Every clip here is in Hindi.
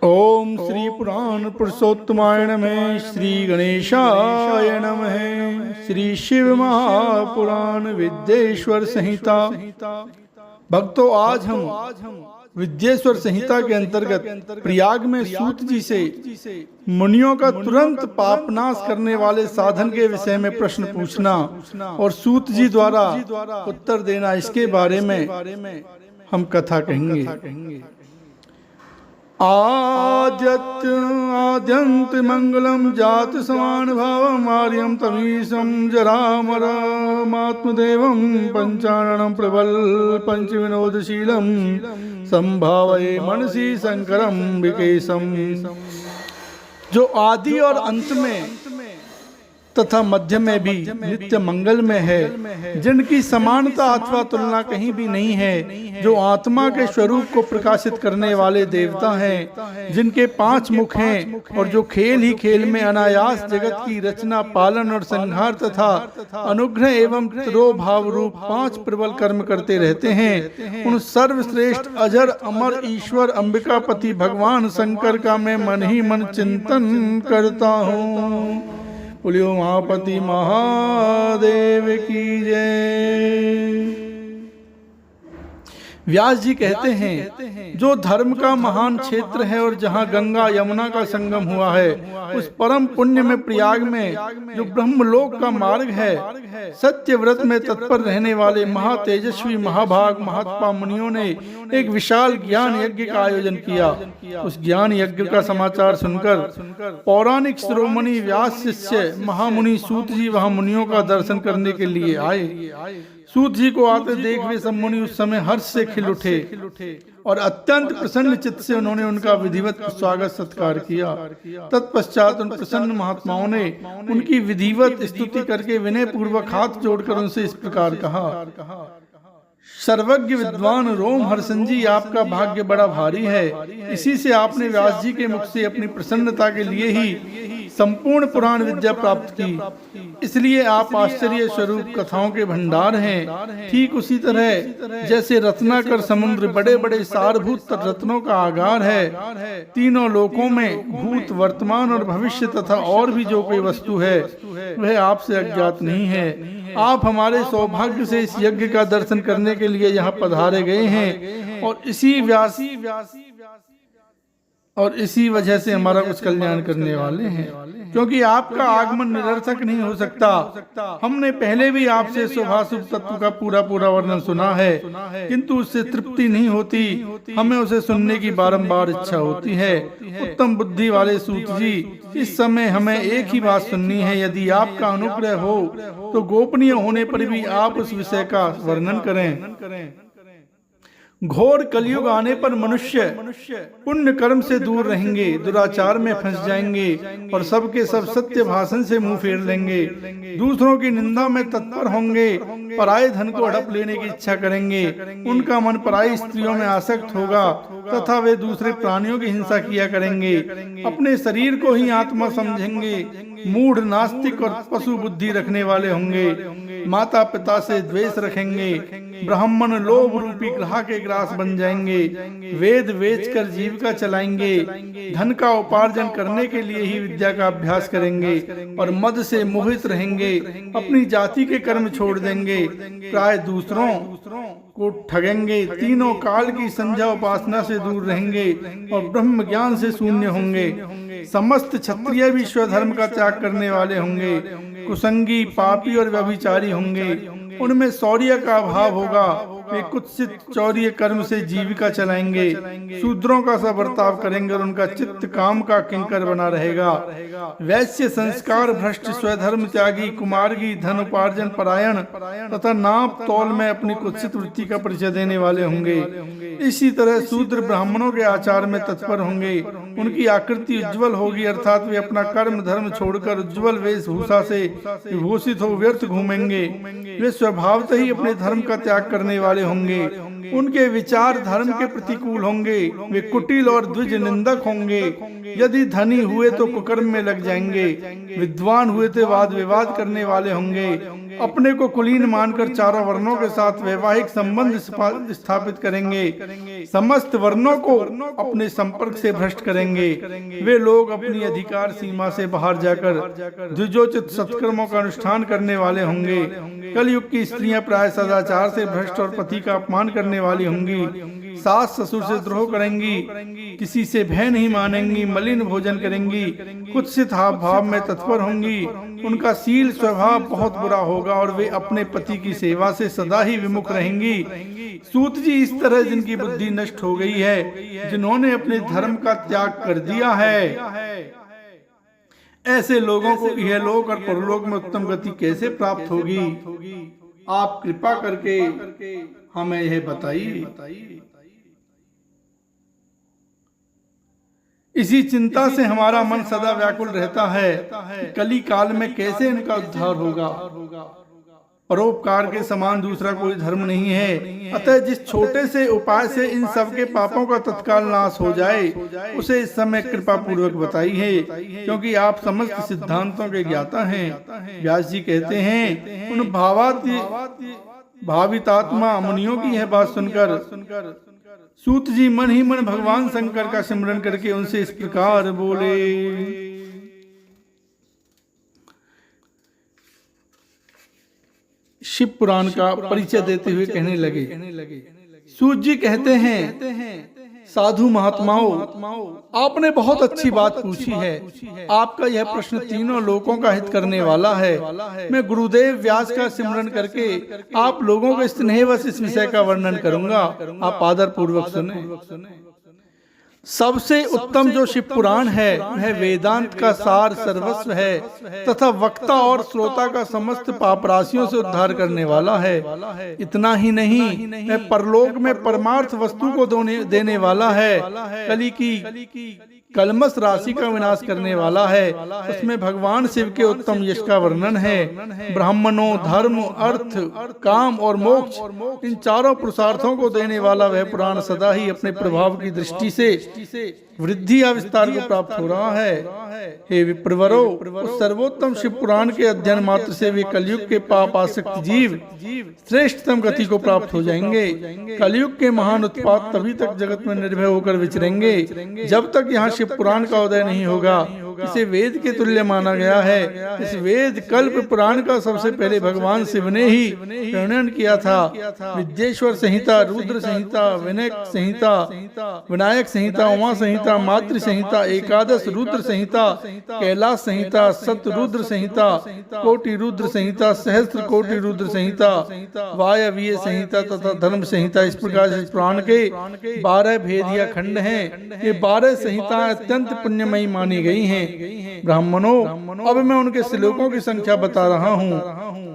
ओम श्री पुराण पुरुषोत्तमाय नमः। श्री गणेशाय नमः। श्री शिव महापुराण विद्येश्वर संहिता। भक्तों, आज हम विद्येश्वर संहिता के अंतर्गत प्रयाग में सूत जी से मुनियों का तुरंत पापनाश करने वाले साधन के विषय में प्रश्न पूछना और सूत जी द्वारा उत्तर देना, इसके बारे में हम कथा कहेंगे। आद्यंत मंगलम जात समान भावम आर्यम तमीशम जरामरमात्मदेवम पंचाननम प्रबल पंच विनोदशीलम संभावये मनसी शंकरम विकेशम। जो आदि और अंत में तथा मध्य में भी नित्य मंगल में है, जिनकी समानता अथवा तुलना कहीं भी नहीं है, जो आत्मा के स्वरूप को प्रकाशित करने वाले देवता हैं, जिनके 5 मुख हैं और जो खेल ही खेल में अनायास जगत की रचना, पालन और संहार तथा अनुग्रह एवं तिरोभाव रूप 5 प्रबल कर्म करते रहते हैं, उन सर्वश्रेष्ठ अजर अमर ईश्वर अंबिकापति भगवान शंकर का मैं मन ही मन चिंतन करता हूँ। बोलियो महापति महादेव की जय। व्यास जी कहते हैं, जो धर्म का महान क्षेत्र है और जहाँ गंगा यमुना का संगम हुआ है, उस परम पुण्य में प्रयाग में जो ब्रह्मलोक का मार्ग है, सत्य व्रत में तत्पर रहने वाले महातेजस्वी महाभाग महात्मा मुनियों ने एक विशाल ज्ञान यज्ञ का आयोजन किया। उस ज्ञान यज्ञ का समाचार सुनकर पौराणिक शिरोमणि व्यास शिष्य महामुनि सूत जी वहां मुनियों का दर्शन करने के लिए आए। सूत जी को आते देख वे सब मुनि उस समय हर्ष से खिल उठे और अत्यंत प्रसन्न चित्त से उन्होंने उनका विधिवत स्वागत सत्कार किया। तत्पश्चात उन प्रसन्न महात्माओं ने उनकी विधिवत स्तुति करके विनय पूर्वक हाथ जोड़कर उनसे इस प्रकार कहा, सर्वज्ञ विद्वान रोम हर्षण जी, आपका भाग्य बड़ा भारी है। इसी से आपने व्यास जी के मुख से अपनी प्रसन्नता के लिए ही संपूर्ण पुराण विद्या प्राप्त की, इसलिए आप आश्चर्य स्वरूप कथाओं के भंडार हैं। ठीक उसी तरह जैसे रत्नाकर समुद्र बड़े बड़े सारभूत रत्नों का आगार है, तीनों लोकों में भूत वर्तमान और भविष्य तथा और भी जो कोई वस्तु है वह आपसे अज्ञात नहीं है। आप हमारे सौभाग्य से इस यज्ञ का दर्शन करने के लिए यहाँ पधारे गए हैं और इसी वजह से हमारा कुछ कल्याण करने वाले हैं, क्योंकि आपका आगमन निरर्थक नहीं हो सकता। हमने पहले भी आपसे शुभाशुभ तत्व का पूरा वर्णन सुना है, किंतु उससे तृप्ति नहीं होती, हमें उसे सुनने की बारंबार इच्छा होती है। उत्तम बुद्धि वाले सूत जी, इस समय हमें एक ही बात सुननी है। यदि आपका अनुग्रह हो तो गोपनीय होने पर भी आप उस विषय का वर्णन करें। घोर कलयुग आने पर मनुष्य पुण्य कर्म से दूर रहेंगे, दुराचार में फंस जाएंगे और सबके सब सत्य भाषण से मुंह फेर लेंगे, दूसरों की निंदा में तत्पर होंगे, पराये धन को हड़प लेने की इच्छा करेंगे, उनका मन पराई स्त्रियों में आसक्त होगा तथा वे दूसरे प्राणियों की हिंसा किया करेंगे, अपने शरीर को ही आत्मा समझेंगे, मूढ़ नास्तिक और पशु बुद्धि रखने वाले होंगे, माता पिता से द्वेष रखेंगे, ब्राह्मण लोभ रूपी ग्रह के ग्रास बन जाएंगे, वेद बेचकर जीविका चलाएंगे, धन का उपार्जन करने के लिए ही विद्या का अभ्यास करेंगे और मद से मोहित रहेंगे, अपनी जाति के कर्म छोड़ देंगे, प्राय दूसरों को ठगेंगे, तीनों काल की संध्या उपासना से दूर रहेंगे और ब्रह्म ज्ञान से शून्य होंगे। समस्त क्षत्रिय भी स्वधर्म का त्याग करने वाले होंगे, कुसंगी पापी और व्यभिचारी होंगे, उनमें शौर्य का अभाव होगा, वे कुत्सित चौर्य कर्म से जीविका चलाएंगे, शूद्रों का सा बर्ताव करेंगे और उनका चित्त काम का किंकर बना रहेगा। वैश्य संस्कार भ्रष्ट, स्वधर्म त्यागी, कुमार्गी, धन उपार्जन परायण तथा नाप तौल में अपनी कुत्सित वृत्ति का परिचय देने वाले होंगे। इसी तरह शूद्र ब्राह्मणों के आचार में तत्पर होंगे, उनकी आकृति उज्ज्वल होगी, अर्थात वे अपना कर्म धर्म छोड़कर उज्ज्वल वेशभूषा से विभूषित हो व्यर्थ घूमेंगे। वे स्वभावतः ही अपने धर्म का त्याग करने वाले होंगे, उनके विचार धर्म के प्रतिकूल होंगे, वे कुटिल और द्विज निंदक होंगे, यदि धनी हुए तो कुकर्म में लग जाएंगे, विद्वान हुए तो वाद विवाद करने वाले होंगे, अपने को कुलीन मानकर चारों वर्णों के साथ वैवाहिक संबंध स्थापित करेंगे, समस्त वर्णों को अपने संपर्क से भ्रष्ट करेंगे। वे लोग अपनी अधिकार सीमा से बाहर जाकर द्विजोचित सत्कर्मों का अनुष्ठान करने वाले होंगे। कलयुग की स्त्रियां प्राय सदाचार से भ्रष्ट और पति का अपमान करने वाली होंगी, सास ससुर से द्रोह करेंगी, किसी से भय नहीं मानेंगी, मलिन भोजन करेंगी, कुत्सित हाव भाव में तत्पर होंगी। उनका शील स्वभाव बहुत बुरा होगा और वे अपने पति की सेवा से सदा ही विमुख रहेंगी। सूत जी, इस तरह जिनकी बुद्धि नष्ट हो गई है, जिन्होंने अपने धर्म का त्याग कर दिया है, ऐसे लोगों को इहलोक और परलोक में उत्तम गति कैसे प्राप्त होगी? आप कृपा करके हमें यह बताइए। इसी चिंता से हमारा मन सदा व्याकुल रहता है कि कली काल में कैसे इनका उद्धार होगा। परोपकार के समान दूसरा कोई धर्म नहीं है, अतः जिस छोटे से उपाय से इन सब के पापों का तत्काल नाश हो जाए, उसे इस समय कृपा पूर्वक बताइए, क्योंकि आप समस्त सिद्धांतों के ज्ञाता हैं। व्यास जी कहते हैं, उन भावितात्मा मुनियों की यह बात सुनकर सूत जी मन ही मन भगवान शंकर का सिमरन करके उनसे इस प्रकार बोले। शिव पुराण का परिचय देते हुए कहने लगे, सूत जी कहते हैं, साधु महात्माओं, आपने बहुत अच्छी बात पूछी है। आपका यह प्रश्न तीनों लोकों का हित करने वाला है। मैं गुरुदेव व्यास का सिमरन करके आप लोगों को स्नेहवश इस विषय का वर्णन करूंगा। आप आदर पूर्वक सुने। सबसे उत्तम जो शिव पुराण है वह वेदांत का सार सर्वस्व है तथा वक्ता और श्रोता का समस्त पाप राशियों से उद्धार करने वाला है। इतना ही नहीं, वह परलोक में परमार्थ वस्तु को देने वाला है। कली की कलमस राशि का विनाश करने वाला है। उसमें भगवान शिव के उत्तम यश का वर्णन है। ब्राह्मणों, धर्म, अर्थ, काम और मोक्ष, इन चारों पुरुषार्थों को देने वाला वह पुराण सदा ही अपने प्रभाव की दृष्टि से वृद्धि या विस्तार को प्राप्त हो रहा है। हे विप्रवरो, उस सर्वोत्तम शिव पुराण के अध्ययन मात्र से वे कलयुग के पाप आसक्त जीव श्रेष्ठतम गति को प्राप्त हो जाएंगे। कलयुग के महान उत्पात तभी तक जगत में निर्भय होकर विचरेंगे जब तक यहाँ शिव पुराण का उदय नहीं होगा। इसे वेद के तुल्य माना गया है। इस वेद कल्प पुराण का सबसे पहले भगवान शिव ने ही वर्णन किया था। विद्येश्वर संहिता, रुद्र संहिता, विनायक संहिता, उमा संहिता, मातृ संहिता, एकादश रुद्र संहिता, कैलाश संहिता, सत रुद्र संहिता, कोटि रुद्र संहिता, सहस्त्र कोटि रुद्र संहिता, वायवीय संहिता तथा धर्म संहिता, इस प्रकार इस पुराण के 12 भेदिया खंड हैं। ये 12 संहिताएं अत्यंत पुण्यमयी मानी गई हैं। ब्राह्मणों, अब मैं उनके श्लोकों की संख्या बता रहा हूँ,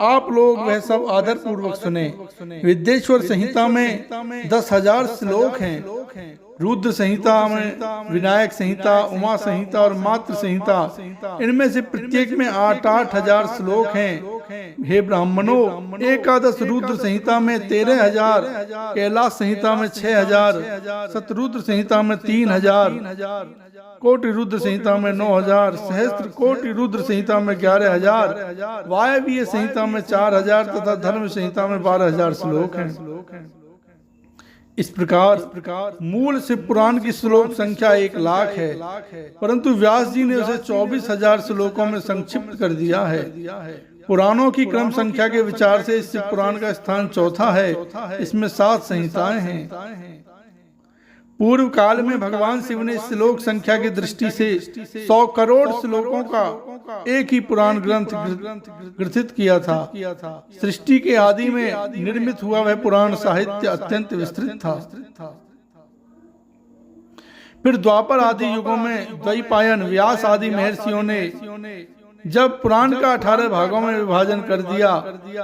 आप लोग वह सब आदर पूर्वक सुने। विद्येश्वर संहिता में 10,000 श्लोक हैं। रुद्र संहिता में, विनायक संहिता, उमा संहिता और मातृ संहिता, इनमें से प्रत्येक में 8-8 हजार श्लोक हैं। हे ब्राह्मणों, एकादश रुद्र संहिता में 13,000, कैलाश संहिता में 6,000, शतरुद्र संहिता में 3,000, कोटि रुद्र संहिता में 9,000, सहस्त्र कोटि रुद्र संहिता में 11,000, वायवीय संहिता में 4,000 तथा धर्म संहिता में 12,000 श्लोक हैं। इस प्रकार मूल शिव पुराण की श्लोक संख्या 1,00,000 है, परंतु व्यास जी ने उसे 24,000 श्लोकों में संक्षिप्त कर दिया है। पुराणों की क्रम संख्या के विचार से इस शिव पुराण का स्थान चौथा है। इसमें 7 संहिताएं हैं। पूर्व काल में भगवान शिव ने श्लोक संख्या की दृष्टि से 100 करोड़ श्लोकों का एक ही पुराण ग्रंथ ग्रथित किया था। सृष्टि के आदि में निर्मित हुआ वह पुराण साहित्य अत्यंत विस्तृत था। फिर द्वापर आदि युगों में द्वैपायन, व्यास आदि महर्षियों ने जब पुराण का 18 भागों में विभाजन कर दिया,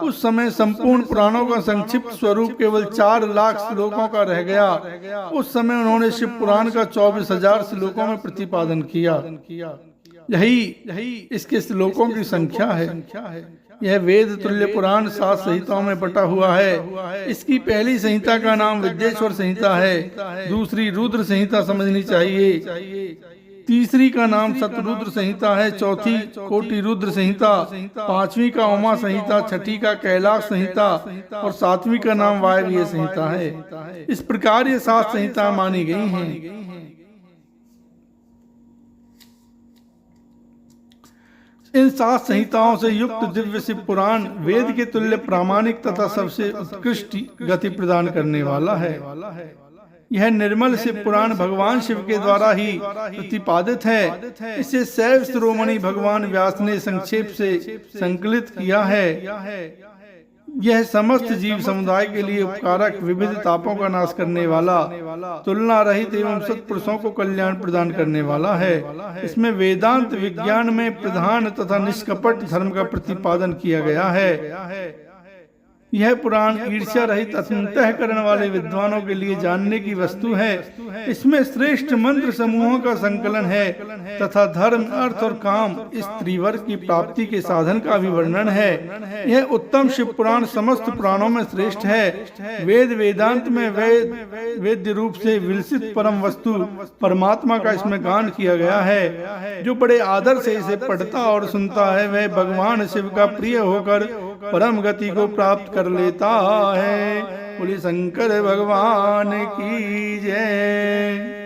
उस समय संपूर्ण पुराणों का संक्षिप्त स्वरूप केवल 4 लाख श्लोकों का रह गया। उस समय उन्होंने शिव पुराण का 24,000 श्लोकों में प्रतिपादन किया। यही इसके श्लोकों की संख्या है। यह वेद तुल्य पुराण 7 संहिताओं में बटा हुआ है। इसकी पहली संहिता का नाम विद्येश्वर संहिता है। दूसरी रुद्र संहिता समझनी चाहिए। तीसरी का नाम शतरुद्र संहिता है, चौथी कोटि रुद्र संहिता, पांचवी का उमा संहिता, छठी का कैलाश संहिता और सातवीं का नाम वायवीय संहिता है। इस प्रकार ये 7 संहिता मानी गई हैं। इन 7 संहिताओं से युक्त दिव्य शिव पुराण वेद के तुल्य प्रामाणिक तथा सबसे उत्कृष्ट गति प्रदान करने वाला है। यह निर्मल शिव पुराण भगवान शिव के द्वारा ही प्रतिपादित है। इसे शैव शिरोमणि भगवान व्यास ने संक्षेप से संकलित किया है। यह समस्त जीव समुदाय के लिए उपकारक, विविध तापों का नाश करने वाला, तुलना रहित एवं सत्पुरुषों को कल्याण प्रदान करने वाला है। इसमें वेदांत विज्ञान में प्रधान तथा निष्कपट धर्म का प्रतिपादन किया गया है। यह पुराण ईर्ष्या रहित अंतःकरण वाले विद्वानों के लिए जानने की वस्तु है। इसमें श्रेष्ठ मंत्र समूहों का संकलन है तथा धर्म, अर्थ और काम, इस त्रिवर्ग की प्राप्ति के साधन का भी वर्णन है। यह उत्तम शिव पुराण समस्त पुराणों में श्रेष्ठ है। वेद वेदांत में वेद्य रूप से विलसित परम वस्तु परमात्मा का इसमें गान किया गया है। जो बड़े आदर से इसे पढ़ता और सुनता है वह भगवान शिव का प्रिय होकर परम गति को प्राप्त कर लेता है। बोले शंकर भगवान की जय।